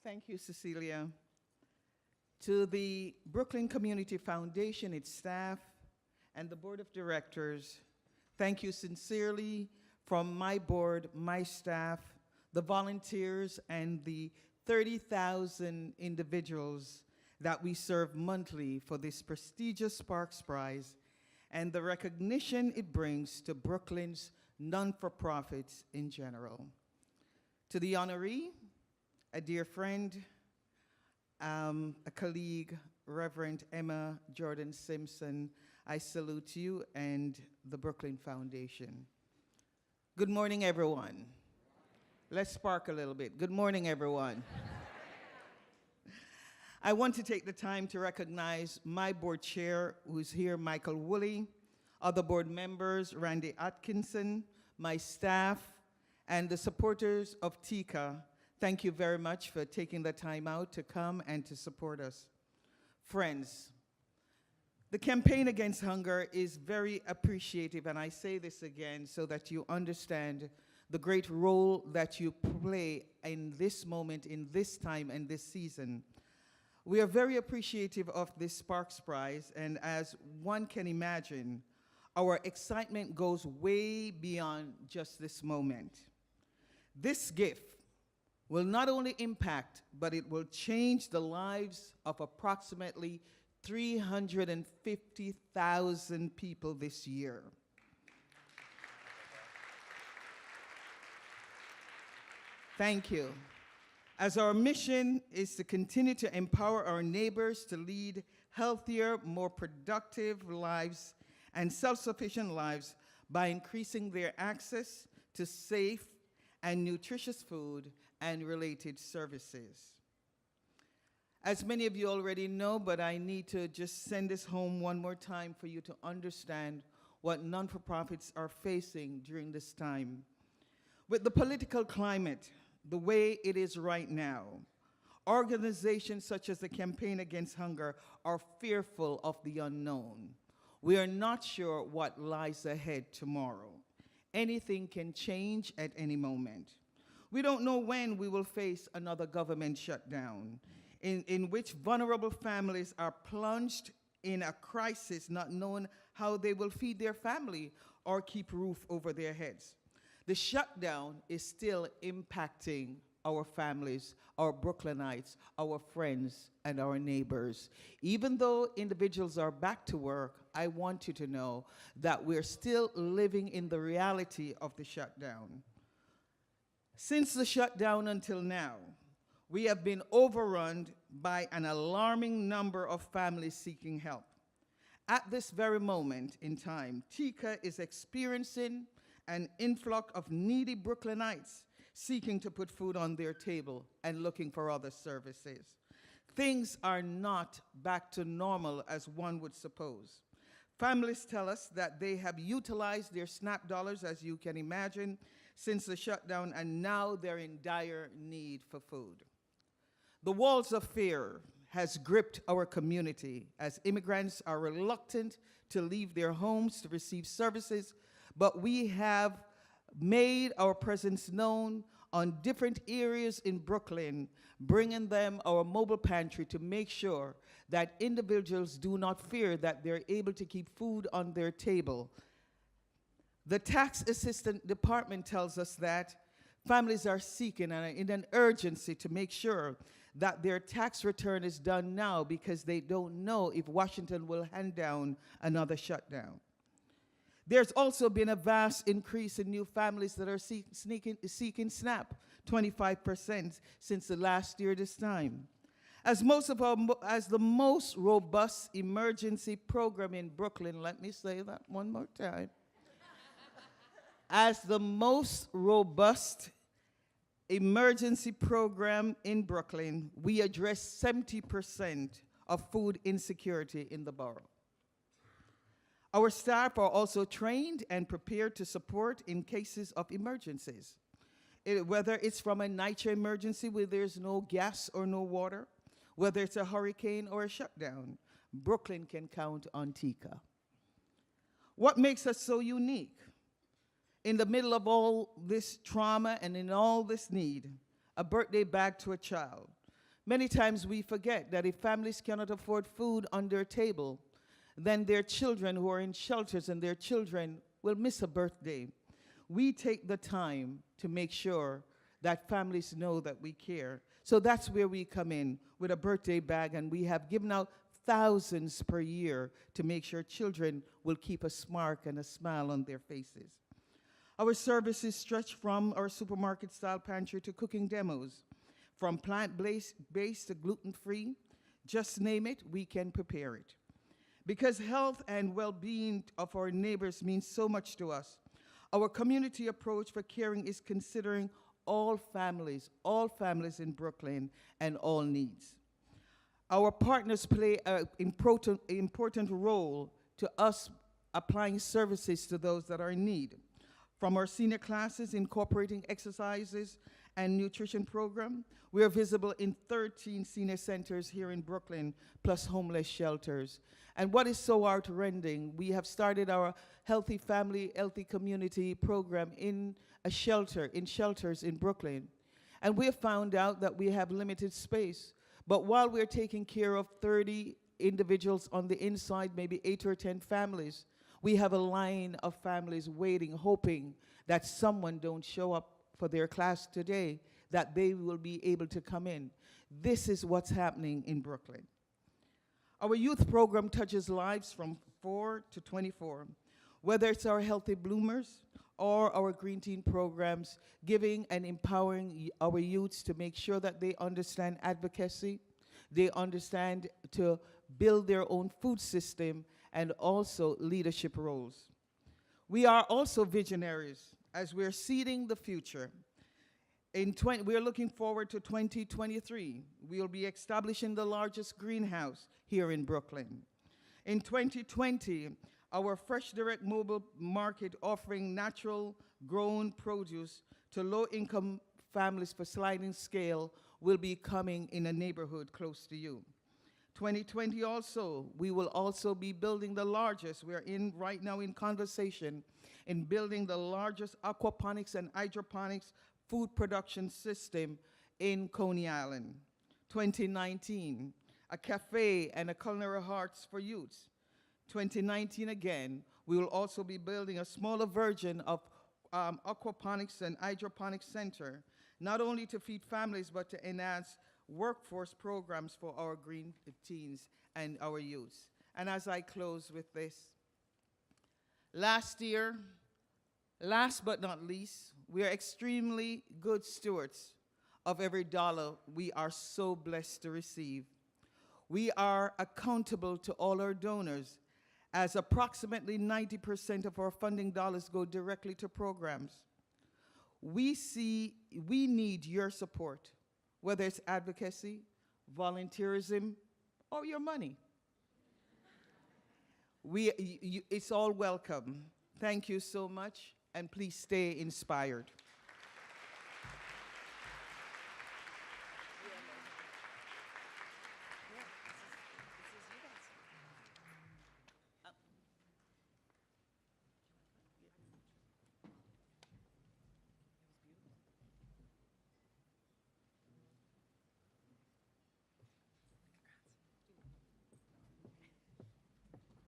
Thank you, Cecilia. To the Brooklyn Community Foundation, its staff, and the board of directors, thank you sincerely from my board, my staff, the volunteers, and the 30,000 individuals that we serve monthly for this prestigious Sparks Prize and the recognition it brings to Brooklyn's non-for-profits in general. To the honoree, a dear friend, a colleague, Reverend Emma Jordan Simpson, I salute you and the Brooklyn Foundation. Good morning, everyone. Let's spark a little bit. Good morning, everyone. I want to take the time to recognize my board chair, who's here, Michael Woolley, other board members, Randy Atkinson, my staff, and the supporters of TICA. Thank you very much for taking the time out to come and to support us. Friends, the campaign against hunger is very appreciative, and I say this again so that you understand the great role that you play in this moment, in this time, and this season. We are very appreciative of this Sparks Prize, and as one can imagine, our excitement goes way beyond just this moment. This gift will not only impact, but it will change the lives of approximately 350,000 people this year. Thank you. As our mission is to continue to empower our neighbors to lead healthier, more productive lives and self-sufficient lives by increasing their access to safe and nutritious food and related services. As many of you already know, but I need to just send this home one more time for you to understand what non-for-profits are facing during this time. With the political climate the way it is right now, organizations such as the Campaign Against Hunger are fearful of the unknown. We are not sure what lies ahead tomorrow. Anything can change at any moment. We don't know when we will face another government shutdown, in which vulnerable families are plunged in a crisis, not knowing how they will feed their family or keep roof over their heads. The shutdown is still impacting our families, our Brooklynites, our friends, and our neighbors. Even though individuals are back to work, I want you to know that we're still living in the reality of the shutdown. Since the shutdown until now, we have been overrun by an alarming number of families seeking help. At this very moment in time, TICA is experiencing an influx of needy Brooklynites seeking to put food on their table and looking for other services. Things are not back to normal as one would suppose. Families tell us that they have utilized their SNAP dollars, as you can imagine, since the shutdown, and now they're in dire need for food. The walls of fear has gripped our community as immigrants are reluctant to leave their homes to receive services, but we have made our presence known on different areas in Brooklyn, bringing them our mobile pantry to make sure that individuals do not fear that they're able to keep food on their table. The tax assistant department tells us that families are seeking in an urgency to make sure that their tax return is done now because they don't know if Washington will hand down another shutdown. There's also been a vast increase in new families that are seeking SNAP, 25% since the last year this time. As the most robust emergency program in Brooklyn, let me say that one more time. As the most robust emergency program in Brooklyn, we address 70% of food insecurity in the borough. Our staff are also trained and prepared to support in cases of emergencies. Whether it's from a night emergency where there's no gas or no water, whether it's a hurricane or a shutdown, Brooklyn can count on TICA. What makes us so unique? In the middle of all this trauma and in all this need, a birthday bag to a child, Many times we forget that if families cannot afford food on their table, then their children who are in shelters and their children will miss a birthday. We take the time to make sure that families know that we care. So that's where we come in with a birthday bag, and we have given out thousands per year to make sure children will keep a smirk and a smile on their faces. Our services stretch from our supermarket-style pantry to cooking demos, from plant-based to gluten-free. Just name it, we can prepare it. Because health and well-being of our neighbors means so much to us, our community approach for caring is considering all families in Brooklyn and all needs. Our partners play an important role to us applying services to those that are in need. From our senior classes incorporating exercises and nutrition program, we are visible in 13 senior centers here in Brooklyn, plus homeless shelters. And what is so heart-rending, we have started our Healthy Family, Healthy Community program in shelters in Brooklyn. And we have found out that we have limited space. But while we're taking care of 30 individuals on the inside, maybe 8 or 10 families, we have a line of families waiting, hoping that someone don't show up for their class today, that they will be able to come in. This is what's happening in Brooklyn. Our youth program touches lives from 4 to 24, whether it's our Healthy Bloomers or our Green Teen programs, giving and empowering our youths to make sure that they understand advocacy, they understand to build their own food system, and also leadership roles. We are also visionaries as we're seeding the future. We're looking forward to 2023. We'll be establishing the largest greenhouse here in Brooklyn. In 2020, our Fresh Direct mobile market offering natural grown produce to low-income families for sliding scale will be coming in a neighborhood close to you. 2020 also, we will also be building the largest, we're in right now in conversation, in building the largest aquaponics and hydroponics food production system in Coney Island. 2019, a cafe and a culinary arts for youths. 2019 again, we will also be building a smaller version of aquaponics and hydroponics center, not only to feed families, but to enhance workforce programs for our green teens and our youths. And as I close with this, last year, last but not least, we are extremely good stewards of every dollar we are so blessed to receive. We are accountable to all our donors, as approximately 90% of our funding dollars go directly to programs. We need your support, whether it's advocacy, volunteerism, or your money. It's all welcome. Thank you so much, and please stay inspired.